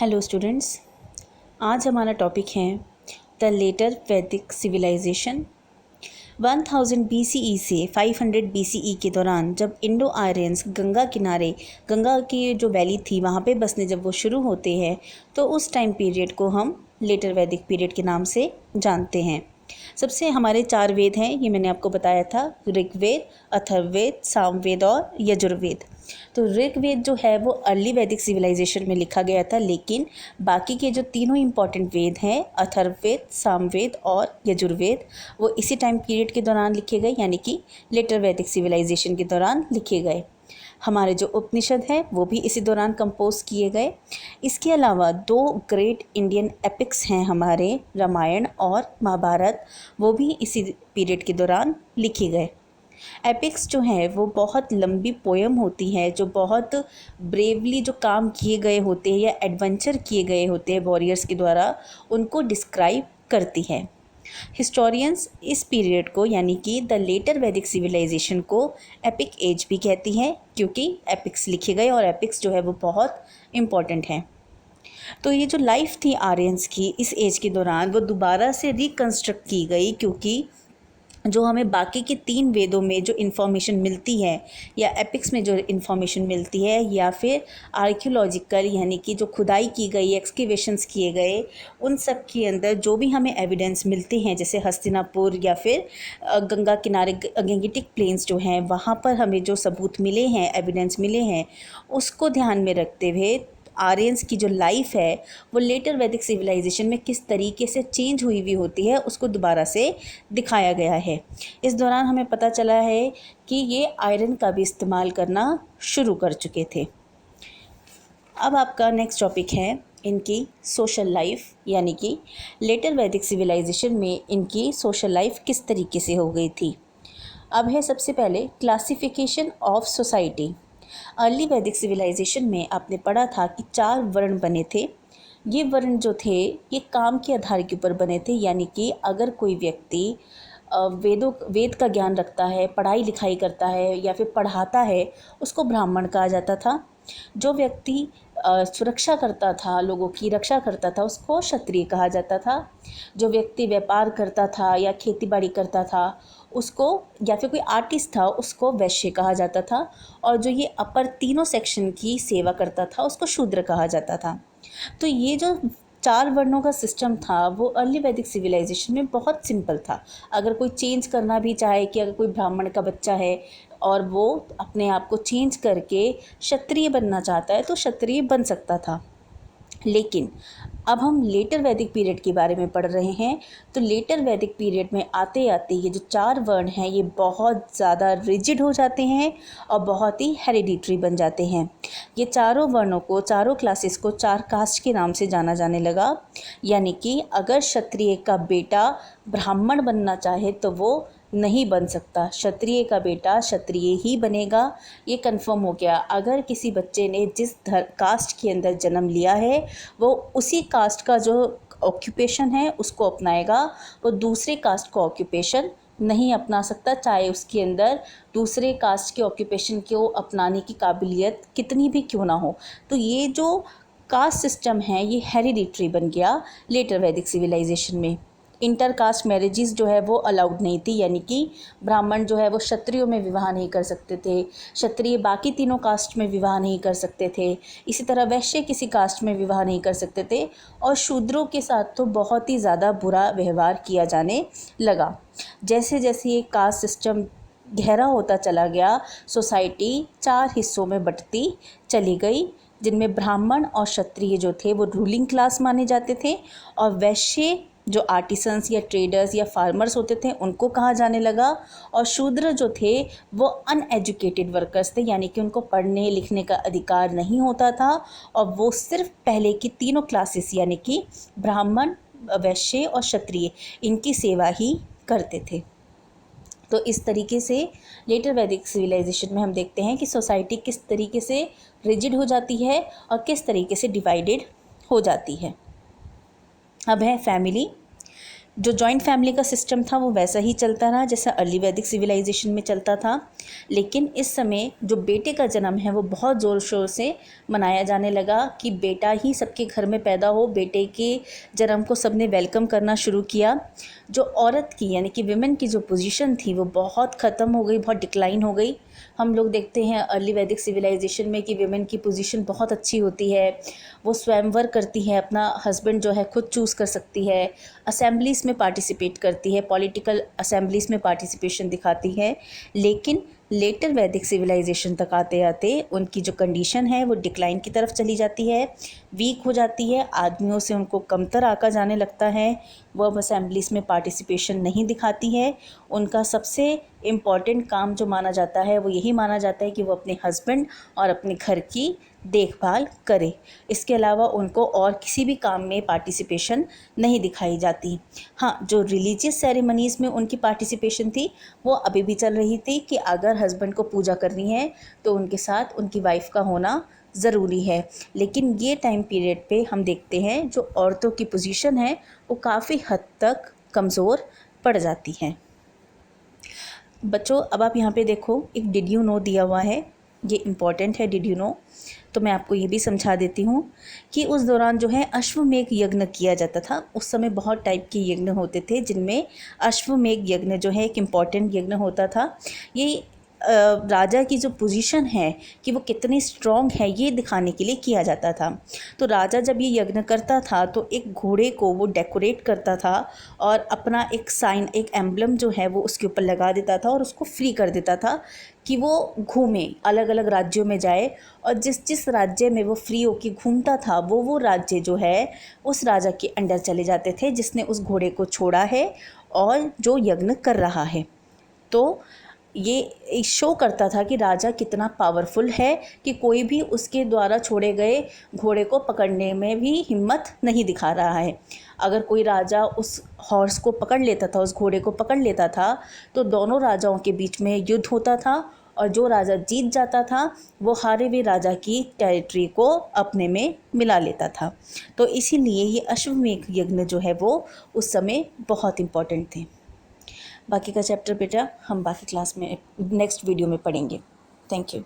Hello students, आज हमारा topic है द लेटर वैदिक सिविलाइजेशन। 1000 BCE से 500 BCE के दौरान जब इंडो आर्यंस गंगा किनारे, गंगा की जो वैली थी वहाँ पे बसने जब वो शुरू होते हैं तो उस टाइम पीरियड को हम लेटर वैदिक पीरियड के नाम से जानते हैं। सबसे हमारे 4 वेद हैं, ये मैंने आपको बताया था, ऋग्वेद, अथर्ववेद, सामवेद और यजुर्वेद। तो ऋग्वेद जो है वो अर्ली वैदिक सिविलाइजेशन में लिखा गया था, लेकिन बाकी के जो तीनों इम्पॉर्टेंट वेद हैं, अथर्ववेद, सामवेद और यजुर्वेद, वो इसी टाइम पीरियड के दौरान लिखे गए, यानी कि लेटर वैदिक सिविलाइजेशन के दौरान लिखे गए। हमारे जो उपनिषद हैं वो भी इसी दौरान कंपोज किए गए। इसके अलावा 2 ग्रेट इंडियन एपिक्स हैं हमारे, रामायण और महाभारत, वो भी इसी पीरियड के दौरान लिखे गए। एपिक्स जो है वो बहुत लंबी पोएम होती है, जो बहुत ब्रेवली जो काम किए गए होते हैं या एडवेंचर किए गए होते हैं वॉरियर्स के द्वारा, उनको डिस्क्राइब करती है। हिस्टोरियंस इस पीरियड को, यानी कि द लेटर वैदिक सिविलाइजेशन को, एपिक एज भी कहती हैं, क्योंकि एपिक्स लिखे गए और एपिक्स जो है वो बहुत इम्पॉर्टेंट हैं। तो ये जो लाइफ थी आर्यंस की इस एज के दौरान, वो दोबारा से रिकन्स्ट्रक्ट की गई, क्योंकि जो हमें बाकी के 3 वेदों में जो इन्फॉर्मेशन मिलती है या एपिक्स में जो इन्फॉर्मेशन मिलती है, या फिर आर्कियोलॉजिकल यानी कि जो खुदाई की गई, एक्सकेवेशंस किए गए, उन सब के अंदर जो भी हमें एविडेंस मिलते हैं, जैसे हस्तिनापुर या फिर गंगा किनारे गंगेटिक प्लेन्स जो हैं, वहाँ पर हमें जो सबूत मिले हैं, एविडेंस मिले हैं, उसको ध्यान में रखते हुए आर्यंस की जो लाइफ है वो लेटर वैदिक सिविलाइजेशन में किस तरीके से चेंज हुई हुई होती है उसको दोबारा से दिखाया गया है। इस दौरान हमें पता चला है कि ये आयरन का भी इस्तेमाल करना शुरू कर चुके थे। अब आपका नेक्स्ट टॉपिक है इनकी सोशल लाइफ, यानी कि लेटर वैदिक सिविलाइजेशन में इनकी सोशल लाइफ किस तरीके से हो गई थी। अब है सबसे पहले क्लासिफिकेशन ऑफ सोसाइटी। अर्ली वैदिक सिविलाइजेशन में आपने पढ़ा था कि 4 वर्ण बने थे। ये वर्ण जो थे ये काम के आधार के ऊपर बने थे, यानी कि अगर कोई व्यक्ति वेद का ज्ञान रखता है, पढ़ाई लिखाई करता है या फिर पढ़ाता है, उसको ब्राह्मण कहा जाता था। जो व्यक्ति सुरक्षा करता था, लोगों की रक्षा करता था, उसको क्षत्रिय कहा जाता था। जो व्यक्ति व्यापार करता था या खेतीबाड़ी करता था उसको, या फिर कोई आर्टिस्ट था, उसको वैश्य कहा जाता था। और जो ये अपर तीनों सेक्शन की सेवा करता था उसको शूद्र कहा जाता था। तो ये जो 4 वर्णों का सिस्टम था वो अर्ली वैदिक सिविलाइजेशन में बहुत सिंपल था। अगर कोई चेंज करना भी चाहे, कि अगर कोई ब्राह्मण का बच्चा है और वो अपने आप को चेंज करके क्षत्रिय बनना चाहता है तो क्षत्रिय बन सकता था। लेकिन अब हम लेटर वैदिक पीरियड के बारे में पढ़ रहे हैं, तो लेटर वैदिक पीरियड में आते आते ये जो 4 वर्ण हैं ये बहुत ज़्यादा रिजिड हो जाते हैं और बहुत ही हेरिडिटरी बन जाते हैं। ये चारों वर्णों को, चारों क्लासेस को 4 कास्ट के नाम से जाना जाने लगा, यानी कि अगर क्षत्रिय का बेटा ब्राह्मण बनना चाहे तो वो नहीं बन सकता, क्षत्रिय का बेटा क्षत्रिय ही बनेगा। ये कंफर्म हो गया। अगर किसी बच्चे ने जिस कास्ट के अंदर जन्म लिया है वो उसी कास्ट का जो ऑक्यूपेशन है उसको अपनाएगा, वो दूसरे कास्ट को ऑक्यूपेशन नहीं अपना सकता, चाहे उसके अंदर दूसरे कास्ट के ऑक्यूपेशन को अपनाने की काबिलियत कितनी भी क्यों ना हो। तो ये जो कास्ट सिस्टम है ये हेरिडिटरी बन गया लेटर वैदिक सिविलाइजेशन में। इंटर कास्ट मैरिजेस जो है वो अलाउड नहीं थी, यानी कि ब्राह्मण जो है वो क्षत्रियों में विवाह नहीं कर सकते थे, क्षत्रिय बाकी तीनों कास्ट में विवाह नहीं कर सकते थे, इसी तरह वैश्य किसी कास्ट में विवाह नहीं कर सकते थे, और शूद्रों के साथ तो बहुत ही ज़्यादा बुरा व्यवहार किया जाने लगा। जैसे जैसे ये कास्ट सिस्टम गहरा होता चला गया, सोसाइटी 4 हिस्सों में बंटती चली गई, जिनमें ब्राह्मण और क्षत्रिय जो थे वो रूलिंग क्लास माने जाते थे, और वैश्य जो आर्टिसंस या ट्रेडर्स या फार्मर्स होते थे उनको कहा जाने लगा, और शूद्र जो थे वो अनएजुकेटेड वर्कर्स थे, यानी कि उनको पढ़ने लिखने का अधिकार नहीं होता था, और वो सिर्फ पहले की तीनों क्लासेस यानी कि ब्राह्मण, वैश्य और क्षत्रिय इनकी सेवा ही करते थे। तो इस तरीके से लेटर वैदिक सिविलाइजेशन में हम देखते हैं कि सोसाइटी किस तरीके से रिजिड हो जाती है और किस तरीके से डिवाइडेड हो जाती है। अब है फैमिली। जो जॉइंट फैमिली का सिस्टम था वो वैसा ही चलता रहा जैसा अर्ली वैदिक सिविलाइजेशन में चलता था, लेकिन इस समय जो बेटे का जन्म है वो बहुत ज़ोर शोर से मनाया जाने लगा कि बेटा ही सबके घर में पैदा हो। बेटे के जन्म को सबने वेलकम करना शुरू किया। जो औरत की यानी कि विमेन की जो पोजीशन थी वो बहुत ख़त्म हो गई, बहुत डिक्लाइन हो गई। हम लोग देखते हैं अर्ली वैदिक सिविलाइजेशन में कि विमेन की पोजीशन बहुत अच्छी होती है, वो स्वयंवर करती है, अपना हस्बैंड जो है खुद चूज़ कर सकती है, असेंबलीज़ में पार्टिसिपेट करती है, पॉलिटिकल असेंबलीज़ में पार्टिसिपेशन दिखाती है। लेकिन लेटर वैदिक सिविलाइजेशन तक आते आते उनकी जो कंडीशन है वो डिक्लाइन की तरफ चली जाती है, वीक हो जाती है, आदमियों से उनको कमतर आका जाने लगता है, वो अब असेंबलीज़ में पार्टिसिपेशन नहीं दिखाती है। उनका सबसे इम्पॉर्टेंट काम जो माना जाता है वो यही माना जाता है कि वो अपने हस्बैंड और अपने घर की देखभाल करे। इसके अलावा उनको और किसी भी काम में पार्टिसिपेशन नहीं दिखाई जाती। हाँ, जो रिलीजियस सेरेमनीज़ में उनकी पार्टिसिपेशन थी वो अभी भी चल रही थी कि अगर हस्बैंड को पूजा करनी है तो उनके साथ उनकी वाइफ का होना ज़रूरी है। लेकिन ये टाइम पीरियड पे हम देखते हैं जो औरतों की पोजीशन है वो काफ़ी हद तक कमज़ोर पड़ जाती हैं। बच्चों, अब आप यहाँ पे देखो, एक डिड यू नो दिया हुआ है, ये इम्पॉर्टेंट है डिड यू नो। तो मैं आपको ये भी समझा देती हूँ कि उस दौरान जो है अश्वमेध यज्ञ किया जाता था। उस समय बहुत टाइप के यज्ञ होते थे जिनमें अश्वमेध यज्ञ जो है एक इम्पॉर्टेंट यज्ञ होता था। ये राजा की जो पोजीशन है कि वो कितनी स्ट्रॉन्ग है ये दिखाने के लिए किया जाता था। तो राजा जब ये यज्ञ करता था तो एक घोड़े को वो डेकोरेट करता था और अपना एक साइन, एक एम्बलम जो है वो उसके ऊपर लगा देता था और उसको फ्री कर देता था कि वो घूमे, अलग अलग राज्यों में जाए, और जिस जिस राज्य में वो फ्री होकर घूमता था वो राज्य जो है उस राजा के अंडर चले जाते थे जिसने उस घोड़े को छोड़ा है और जो यज्ञ कर रहा है। तो ये शो करता था कि राजा कितना पावरफुल है कि कोई भी उसके द्वारा छोड़े गए घोड़े को पकड़ने में भी हिम्मत नहीं दिखा रहा है। अगर कोई राजा उस हॉर्स को पकड़ लेता था, उस घोड़े को पकड़ लेता था, तो दोनों राजाओं के बीच में युद्ध होता था और जो राजा जीत जाता था वो हारे हुए राजा की टेरिटरी को अपने में मिला लेता था। तो इसीलिए ये अश्वमेध यज्ञ जो है वो उस समय बहुत इम्पॉर्टेंट थे। बाकी का चैप्टर बेटा हम बाकी क्लास में नेक्स्ट वीडियो में पढ़ेंगे। Thank you.